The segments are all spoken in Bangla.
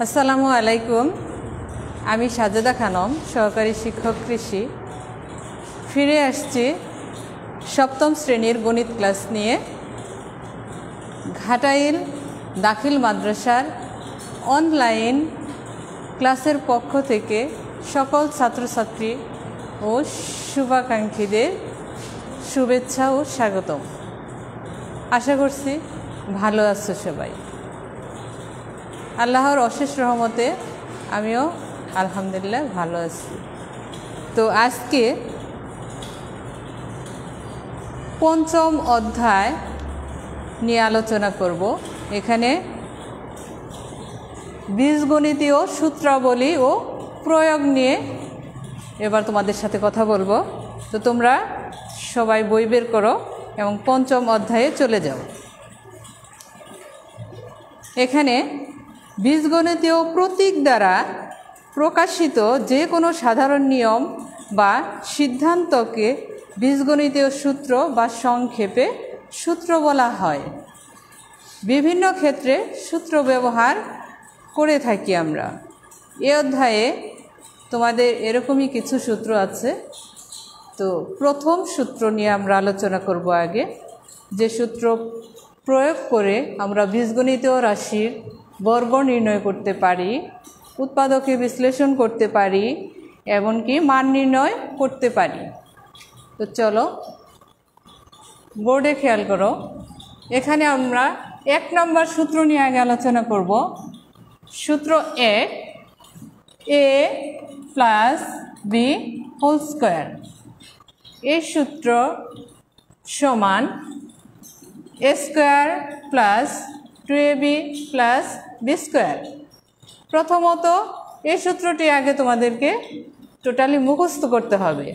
আসসালামু আলাইকুম। আমি সাজেদা খানম, সহকারী শিক্ষক কৃষি। ফিরে আসছি সপ্তম শ্রেণীর গণিত ক্লাস নিয়ে। ঘাটাইল দাখিল মাদ্রাসার অনলাইন ক্লাসের পক্ষ থেকে সকল ছাত্রছাত্রী ও শুভাকাঙ্ক্ষীদের শুভেচ্ছা ও স্বাগতম। আশা করছি ভালো আছো সবাই। আল্লাহর অশেষ রহমতে আমিও আলহামদুলিল্লাহ ভালো আছি। তো আজকে পঞ্চম অধ্যায় নিয়ে আলোচনা করব। এখানে বীজগণিতীয় সূত্রাবলী ও প্রয়োগ নিয়ে এবার তোমাদের সাথে কথা বলবো। তো তোমরা সবাই বই বের করো এবং পঞ্চম অধ্যায়ে চলে যাও। এখানে বীজগণিতীয় প্রতীক দ্বারা প্রকাশিত যে কোনো সাধারণ নিয়ম বা সিদ্ধান্তকে বীজগণিতীয় সূত্র বা সংক্ষেপে সূত্র বলা হয়। বিভিন্ন ক্ষেত্রে সূত্র ব্যবহার করে থাকি আমরা। এই অধ্যায়ে তোমাদের এরকমই কিছু সূত্র আছে। তো প্রথম সূত্র নিয়ে আমরা আলোচনা করব আগে, যে সূত্র প্রয়োগ করে আমরা বীজগণিতীয় রাশির বর্গ নির্ণয় করতে পারি, উৎপাদকে বিশ্লেষণ করতে পারি, এমনকি মান নির্ণয় করতে পারি। তো চলো বোর্ডে খেয়াল করো। এখানে আমরা 1 নম্বর সূত্র নিয়ে আগে আলোচনা করব। সূত্র 1, a plus B whole square. এই সূত্র সমান a square plus 2ab plus B square. প্রথমত এই সূত্রটি আগে তোমাদেরকে টোটালি মুখস্থ করতে হবে,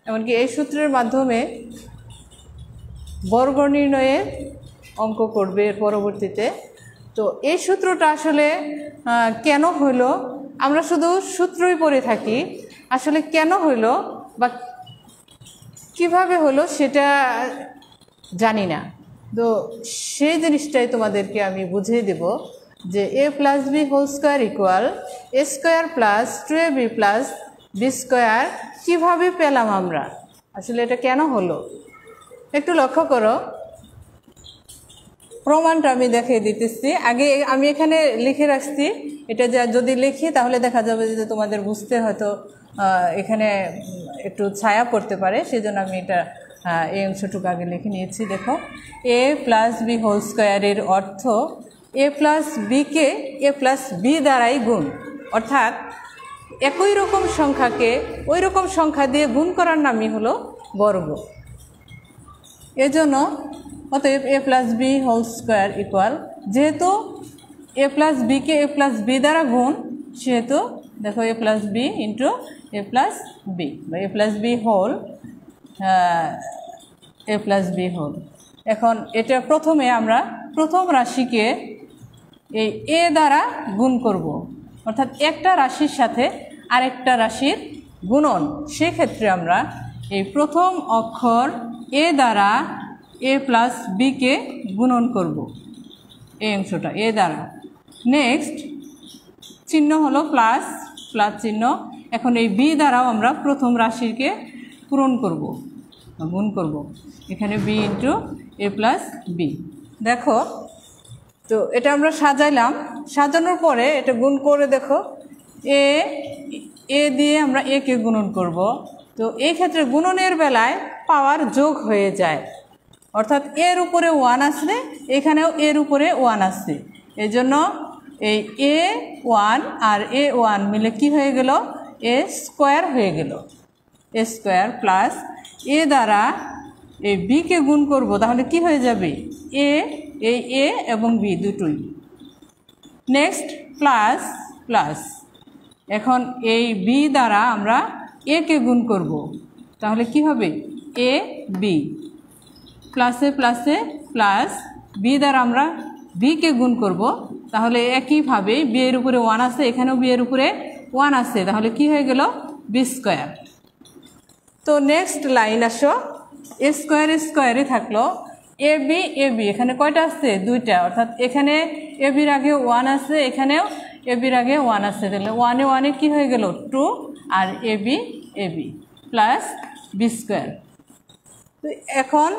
এমনকি এই সূত্রের মাধ্যমে বর্গ নির্ণয়ের অঙ্ক করবে এর পরবর্তীতে। তো এই সূত্রটা আসলে কেন হইল, আমরা শুধু সূত্রই পড়ে থাকি, আসলে কেন হইল বা কিভাবে হলো সেটা জানি না। তো সেই জিনিসটাই তোমাদেরকে আমি বুঝিয়ে দেব যে a plus B whole square equal A square plus 2ab plus B square কীভাবে পেলাম আমরা, আসলে এটা কেন হলো একটু লক্ষ্য করো। প্রমাণটা আমি দেখিয়ে দিতেছি। আগে আমি এখানে লিখে রাখছি, এটা যদি লিখি তাহলে দেখা যাবে যে তোমাদের বুঝতে হয়তো এখানে একটু ছায়া পড়তে পারে, সেজন্য আমি এটা এই অংশটুকু আগে লিখে নিয়েছি। দেখো, a প্লাস বি হোল স্কোয়ারের অর্থ a প্লাস বিকে a প্লাস বি দ্বারাই গুণ, অর্থাৎ একই রকম সংখ্যাকে ওই রকম সংখ্যা দিয়ে গুণ করার নামই হলো বর্গ। এজন্য অতএব a plus B whole square equal, যেহেতু a প্লাস বিকে a প্লাস বি দ্বারা গুণ, সেহেতু দেখো a plus b into a plus b বা a plus B whole a plus B whole. এখন এটা প্রথমে আমরা প্রথম রাশিকে এই a দ্বারা গুণ করব, অর্থাৎ একটা রাশির সাথে আরেকটা রাশির গুণন। সেক্ষেত্রে আমরা এই প্রথম অক্ষর a দ্বারা a প্লাস বিকে গুণন করব, এই অংশটা a দ্বারা। নেক্সট চিহ্ন হলো প্লাস, প্লাস চিহ্ন। এখন এই বি দ্বারাও আমরা প্রথম রাশিকে পূরণ করব, গুণ করব, এখানে বি ইন্টু এ প্লাস বি। দেখো, তো এটা আমরা সাজাইলাম, সাজানোর পরে এটা গুণ করে দেখো এ দিয়ে আমরা এ কে গুণন করব। তো এই ক্ষেত্রে গুণনের বেলায় পাওয়ার যোগ হয়ে যায়, অর্থাৎ এর উপরে 1 আসলে এখানেও এর উপরে 1 আসছে। এই জন্য এই a1 আর a1 মিলে কি হয়ে গেল, এ স্কোয়ার হয়ে গেল। এ স্কোয়ার প্লাস এ দ্বারা এই বিকে গুণ করব, তাহলে কি হয়ে যাবে, এই এ এবং বি দুটোই। নেক্সট প্লাস প্লাস, এখন এই বি দ্বারা আমরা এ কে গুণ করব, তাহলে কি হবে, এ বি। প্লাসে প্লাসে প্লাস, বি দ্বারা আমরা বিকে গুণ করব, তাহলে একইভাবে বি এর উপরে 1 আছে, এখানেও বি এর উপরে 1 আছে, তাহলে কি হয়ে গেল, বি স্কোয়ার। তো নেক্সট লাইন আসো, এ স্কোয়ারে থাকলো এ বি এখানে কয়টা আছে? দুইটা, অর্থাৎ এখানে এ বির আগে 1 আছে, এখানেও এ বির আগে 1 আছে, তাহলে 1 এ কি হয়ে গেল? 2, আর A B plus B square. তো এখন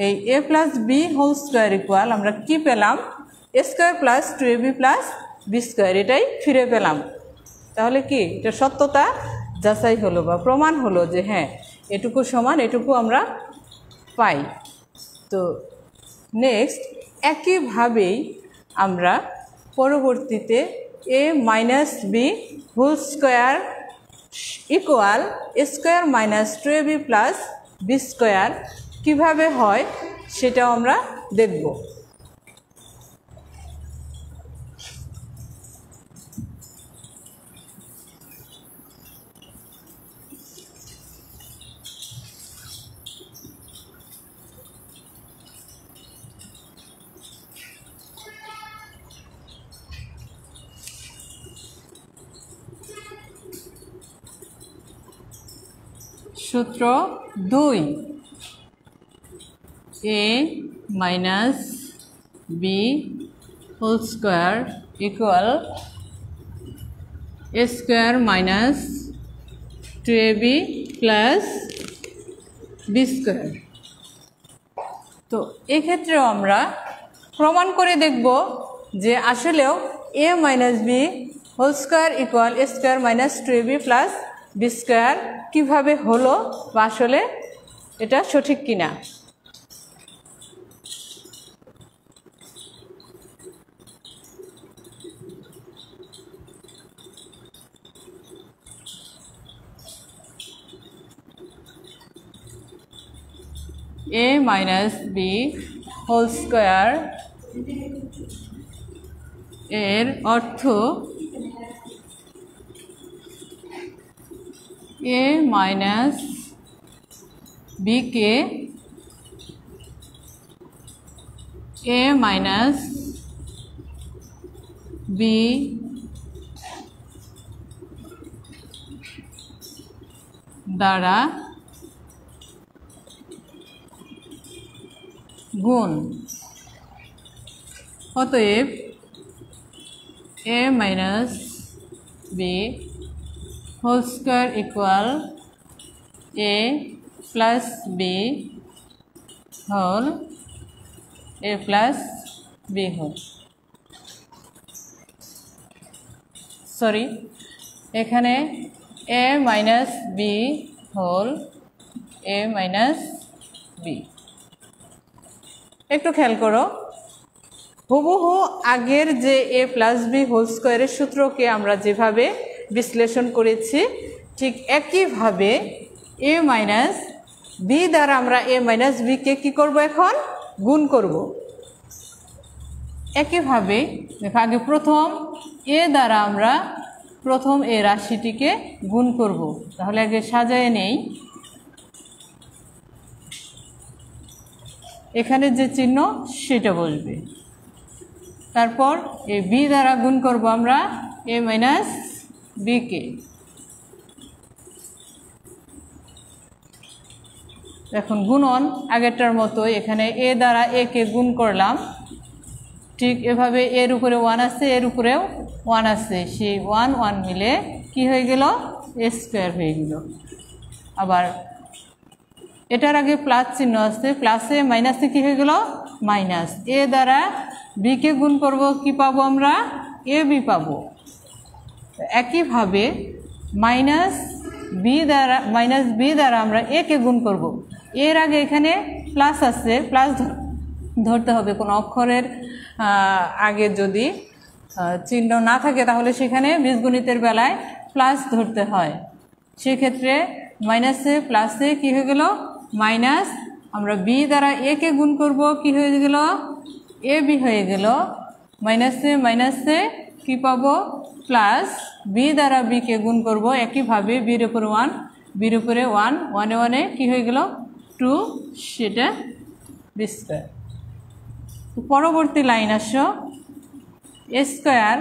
এই A plus B whole square equal আমরা কি পেলাম? A square plus 2ab plus B square, এটাই ফিরে পেলাম। তাহলে কি এটা সত্যতা যাচাই হলো বা প্রমাণ হলো যে হ্যাঁ এটুকু সমান এটুকু আমরা পাই। তো নেক্সট একইভাবেই আমরা পরবর্তীতে A minus B whole square equal A square minus 2ab plus B square কীভাবে হয় সেটাও আমরা দেখব। সূত্র 2, A minus B whole square equal A square minus 2ab plus B square. তো এক্ষেত্রেও আমরা প্রমাণ করে দেখব যে আসলেও A minus B whole square equal A square minus 2ab plus B square কীভাবে হলো বা আসলে এটা সঠিক কিনা। A minus B whole square এর অর্থ এ মাইনাস বিকে এ মাইনাস বি দ্বারা গুণ। অতএব A minus B whole square equal A plus B whole A plus B whole, sorry এখানে A minus B whole A minus B. একটু খেয়াল করো, হুবহু আগের যে এ প্লাস বি হোল স্কোয়ারের সূত্রকে আমরা যেভাবে বিশ্লেষণ করেছি ঠিক একইভাবে এ মাইনাস বি দ্বারা আমরা এ মাইনাস বিকে কী করব? এখন গুণ করব। একইভাবে দেখো আগে প্রথম এ দ্বারা আমরা প্রথম এ রাশিটিকে গুণ করব। তাহলে আগে সাজায় নেই, এখানে যে চিহ্ন সেটা বসবে। তারপর এ বি দ্বারা গুণ করব আমরা এ মাইনাস বিকে। এখন গুণন আগেরটার মতো এখানে এ দ্বারা এ কে গুণ করলাম, ঠিক এভাবে এর উপরে 1 আছে এর উপরেও 1 আছে, সেই 1 1 মিলে কি হয়ে গেল? এ স্কোয়ার হয়ে গেল। আবার এটার আগে প্লাস চিহ্ন আছে, প্লাসে মাইনাসে কি হয়ে গেল? মাইনাস। এ দ্বারা বিকে গুণ করব, কি পাবো আমরা? এ বি পাবো। একইভাবে মাইনাস বি দ্বারা আমরা এ কে গুণ করব। এর আগে এখানে প্লাস আছে, প্লাস ধরতে হবে। কোনো অক্ষরের আগে যদি চিহ্ন না থাকে তাহলে সেখানে বীজগণিতের বেলায় প্লাস ধরতে হয়। সেক্ষেত্রে মাইনাসে প্লাসে কি হয়ে গেল? মাইনাস। আমরা বি দ্বারা এ কে গুণ করব, কি হয়ে গেল? এ বি হয়ে গেল। মাইনাসে মাইনাসে কি পাবো? প্লাস। বি দ্বারা বি কে গুণ করব, একইভাবে বির উপরে 1 বির উপরে 1 1 1 কি হয়ে গেল? 2, সেটা বি স্কোয়ার। পরবর্তী লাইন আসো, এ স্কোয়ার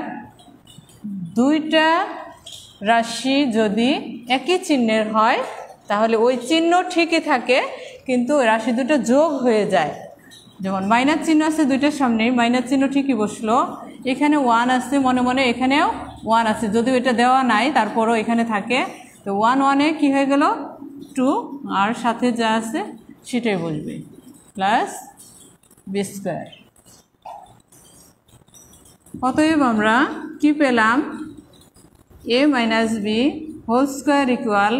দুইটা রাশি যদি একই চিহ্নের হয় তাহলে ওই চিহ্ন ঠিকই থাকে কিন্তু রাশি দুটো যোগ হয়ে যায়। যেমন মাইনাস চিহ্ন আছে দুইটার সামনে, মাইনাস চিহ্ন ঠিকই বসলো, এখানে 1 আছে, মনে মনে এখানেও 1 আছে, যদিও এটা দেওয়া নাই তারপরও এখানে থাকে। তো 1 1-এ কী হয়ে গেল 2, আর সাথে যা আছে সেটাই বসবে, প্লাস বি স্কোয়ার। অতএব আমরা কি পেলাম, a minus B whole square equal,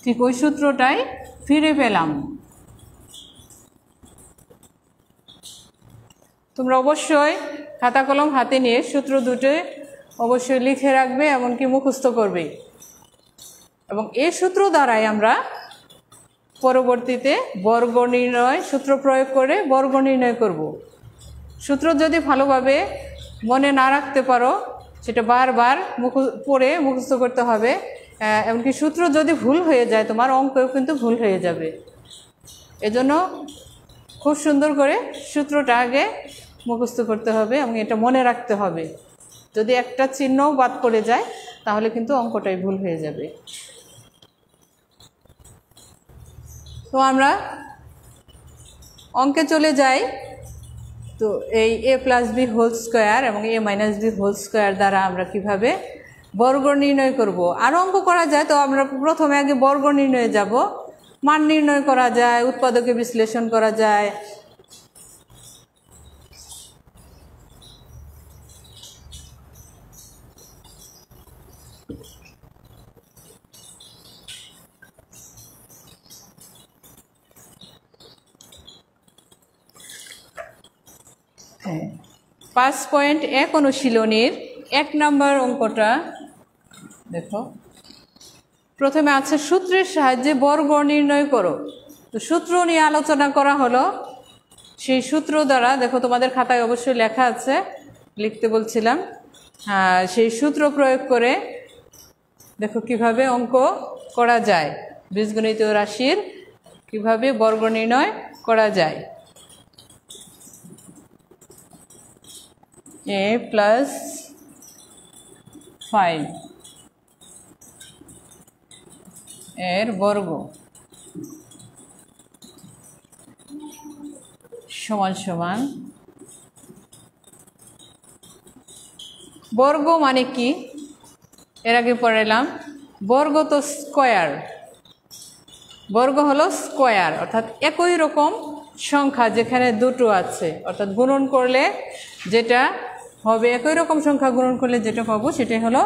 ঠিক ওই সূত্রটাই ফিরে পেলাম। তোমরা অবশ্যই খাতা কলম হাতে নিয়ে সূত্র দুটো অবশ্যই লিখে রাখবে, এমনকি মুখস্থ করবে, এবং এই সূত্র দ্বারাই আমরা পরবর্তীতে বর্গ নির্ণয় সূত্র প্রয়োগ করে বর্গ নির্ণয় করব। সূত্র যদি ভালোভাবে মনে না রাখতে পারো, সেটা বারবার পড়ে মুখস্থ করতে হবে, এমনকি সূত্র যদি ভুল হয়ে যায় তোমার অঙ্কও কিন্তু ভুল হয়ে যাবে। এজন্য খুব সুন্দর করে সূত্রটা আগে মুখস্থ করতে হবে এবং এটা মনে রাখতে হবে। যদি একটা চিহ্নও বাদ পড়ে যায় তাহলে কিন্তু অঙ্কটাই ভুল হয়ে যাবে। তো আমরা অঙ্কে চলে যাই। তো এই a plus B whole square এবং a minus B whole square দ্বারা আমরা কিভাবে বর্গ নির্ণয় করব। আরও অঙ্ক করা যায়, তো আমরা প্রথমে আগে বর্গ নির্ণয়ে যাব। মান নির্ণয় করা যায়, উৎপাদকে বিশ্লেষণ করা যায়। হ্যাঁ, 5.1 অনুশীলনীর 1 নম্বর অঙ্কটা দেখো। প্রথমে আছে সূত্রের সাহায্যে বর্গ নির্ণয় করো। তো সূত্র নিয়ে আলোচনা করা হলো। সেই সূত্র দ্বারা দেখো, তোমাদের খাতায় অবশ্যই লেখা আছে, লিখতে বলছিলাম। সেই সূত্র প্রয়োগ করে দেখো কিভাবে অঙ্ক করা যায়, বীজগণিত রাশির কিভাবে বর্গ নির্ণয় করা যায়। a প্লাস 5 এর বর্গ সমান সমান, বর্গ মানে কি এর আগে পড়ালাম। বর্গ তো স্কোয়ার, বর্গ হলো স্কোয়ার, অর্থাৎ একই রকম সংখ্যা যেখানে দুটো আছে, অর্থাৎ গুণন করলে যেটা হবে, একই রকম সংখ্যা গুণন করলে যেটা পাবো সেটাই হলো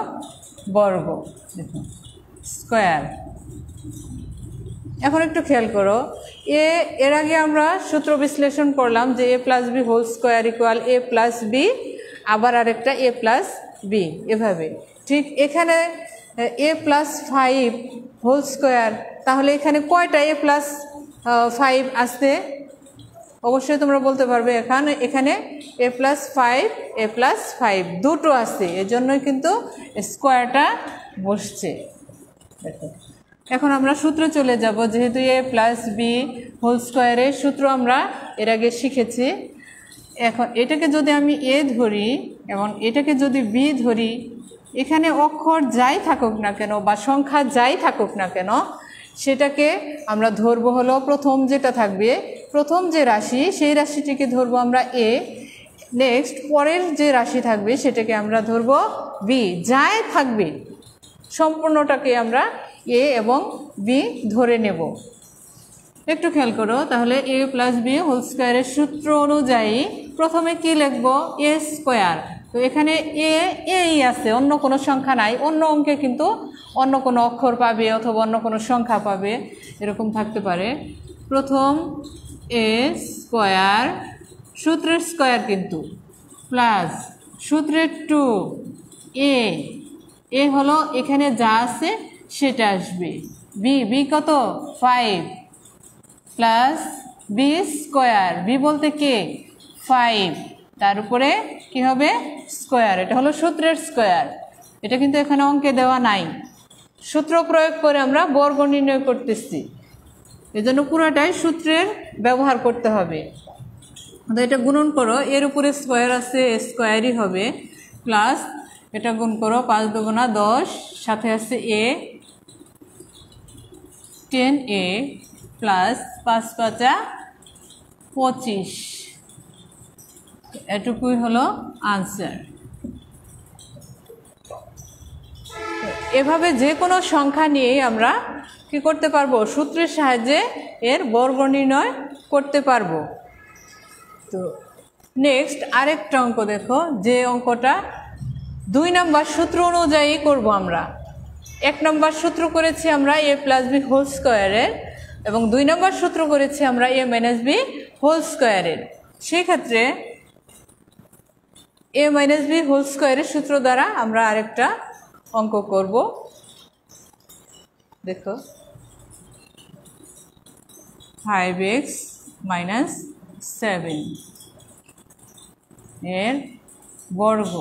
বর্গ। দেখুন স্কোয়ার। এখন একটু খেয়াল করো, এর আগে আমরা সূত্র বিশ্লেষণ করলাম যে a plus B whole square equal a plus b, আবার আরেকটা a প্লাস বি, এভাবে। ঠিক এখানে a প্লাস 5 হোল স্কোয়ার, তাহলে এখানে কয়টা a প্লাস 5 আসছে? অবশ্যই তোমরা বলতে পারবে, এখানে a প্লাস 5 a প্লাস 5 দুটো আছে, এজন্যই কিন্তু স্কোয়ারটা বসছে। দেখো এখন আমরা সূত্রে চলে যাব, যেহেতু a প্লাস বি হোল স্কোয়ারের সূত্র আমরা এর আগে শিখেছি। এখন এটাকে যদি আমি a ধরি এবং এটাকে যদি b ধরি, এখানে অক্ষর যাই থাকুক না কেন বা সংখ্যা যাই থাকুক না কেন, সেটাকে আমরা ধরবো হলো প্রথম যেটা থাকবে, প্রথম যে রাশি সেই রাশিটিকে ধরবো আমরা a। নেক্সট পরের যে রাশি থাকবে সেটাকে আমরা ধরবো b। যাই থাকবে সম্পূর্ণটাকে আমরা a এবং b ধরে নেব। একটু খেয়াল করো, তাহলে a প্লাস বি হোল স্কোয়ারের সূত্র অনুযায়ী প্রথমে কি লিখব? a square. তো এখানে এই আছে, অন্য কোনো সংখ্যা নাই। অন্য অঙ্কে কিন্তু অন্য কোনো অক্ষর পাবে অথবা অন্য কোনো সংখ্যা পাবে, এরকম থাকতে পারে। প্রথম a স্কোয়ার, সূত্রের স্কোয়ার কিন্তু, প্লাস সূত্রের 2a হলো এখানে যা আছে সেটা আসবে, বি কত 5 প্লাস বি স্কোয়ার, বি বলতে কে 5, তার উপরে কি হবে স্কোয়ার, এটা হলো সূত্রের স্কোয়ার। এটা কিন্তু এখানে অঙ্কে দেওয়া নাই, সূত্র প্রয়োগ করে আমরা বর্গ নির্ণয় করতেছি, এজন্য পুরোটাই সূত্রের ব্যবহার করতে হবে। তো এটা গুণন করো, এর উপরে স্কোয়ার আছে, স্কোয়ারই হবে, প্লাস এটা গুণ করো 5 দুগুণা 10, সাথে আছে a 10a প্লাস 5 5 25 এটুকুই হলো আনসার। এভাবে যে কোনো সংখ্যা নিয়েই আমরা কি করতে পারবো, সূত্রের সাহায্যে এর বর্গ নির্ণয় করতে পারবো। তো নেক্সট আরেকটা অঙ্ক দেখো, যে অঙ্কটা 2 নম্বর সূত্র অনুযায়ী করব আমরা। 1 নম্বর সূত্র করেছি আমরা a + b হোল স্কোয়ারের, এবং 2 নম্বর সূত্র করেছি আমরা a - b হোল স্কোয়ারের। সেক্ষেত্রে a - b হোল স্কোয়ারের সূত্র দ্বারা আমরা আরেকটা অঙ্ক করব। দেখো 5x - 7 এর বর্গ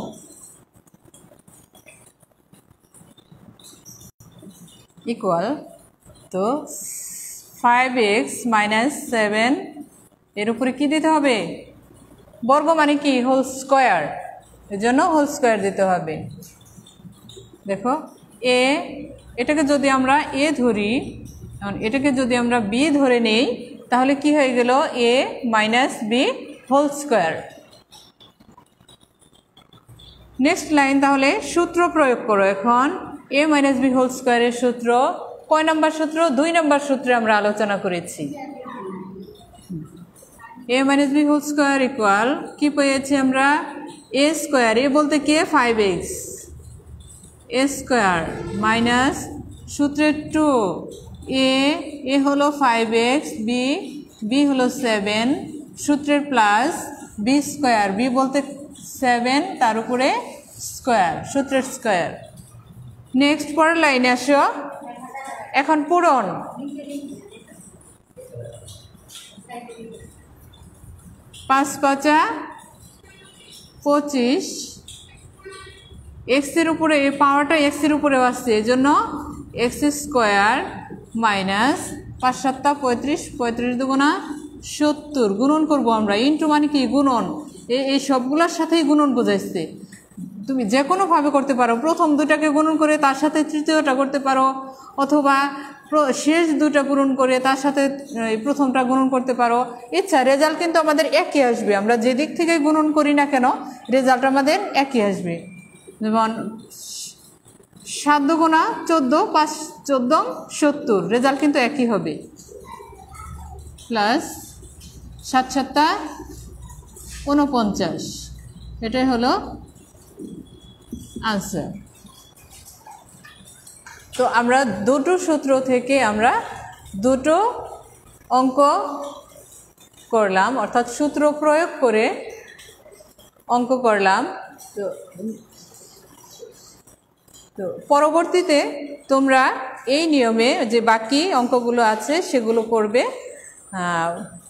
ইকুয়াল, তো 5x - 7 এর উপরে কি দিতে হবে, বর্গ মানে কি হোল স্কোয়ার, এর জন্য হোল স্কোয়ার দিতে হবে। দেখো এ, এটাকে যদি আমরা এ ধরি, এটাকে যদি আমরা বি ধরে নেই, তাহলে কি হয়ে গেল a - b whole square. Next line, তাহলে সূত্র প্রয়োগ করো। এখন a - b হোল স্কোয়ারের সূত্র কয় নম্বর সূত্র, 2 নম্বর সূত্রে আমরা আলোচনা করেছি। a - b whole square equal কি পেয়েছি আমরা, a স্কোয়ার, এ বলতে কে 5x, a স্কোয়ার মাইনাস সূত্রের 2 a হলো 5x, b হলো 7, সূত্রের প্লাস b স্কোয়ার, b বলতে 7 তার উপরে স্কোয়ার, সূত্রের স্কোয়ার। নেক্সট পরের লাইনে আসো, এখন পূরণ। 5 × 5 = 25, এক্সের উপরে এই পাওয়ারটা এক্সের উপরে আসছে, এই জন্য এক্স স্কোয়ার মাইনাস 5 × 7 = 35, 35 × 2 = 70 গুণন করব আমরা। ইন্টু মানে কি গুণন, এই সবগুলোর সাথেই গুণন বোঝাইছে। তুমি যে কোনোভাবে করতে পারো, প্রথম দুটাকে গুণন করে তার সাথে তৃতীয়টা করতে পারো, অথবা শেষ দুটা গুণন করে তার সাথে প্রথমটা গুণন করতে পারো। ইচ্ছা, রেজাল্ট কিন্তু আমাদের একই আসবে, আমরা যে দিক থেকে গুণন করি না কেন রেজাল্ট আমাদের একই আসবে। যেমন 7 × 2 = 14, 5 × 14 = 70, রেজাল্ট কিন্তু একই হবে। প্লাস 7 × 7 = 49, এটাই হলো আনসার। তো আমরা দুটো সূত্র থেকে আমরা দুটো অঙ্ক করলাম, অর্থাৎ সূত্র প্রয়োগ করে অঙ্ক করলাম। তো পরবর্তীতে তোমরা এই নিয়মে যে বাকি অঙ্কগুলো আছে সেগুলো করবে।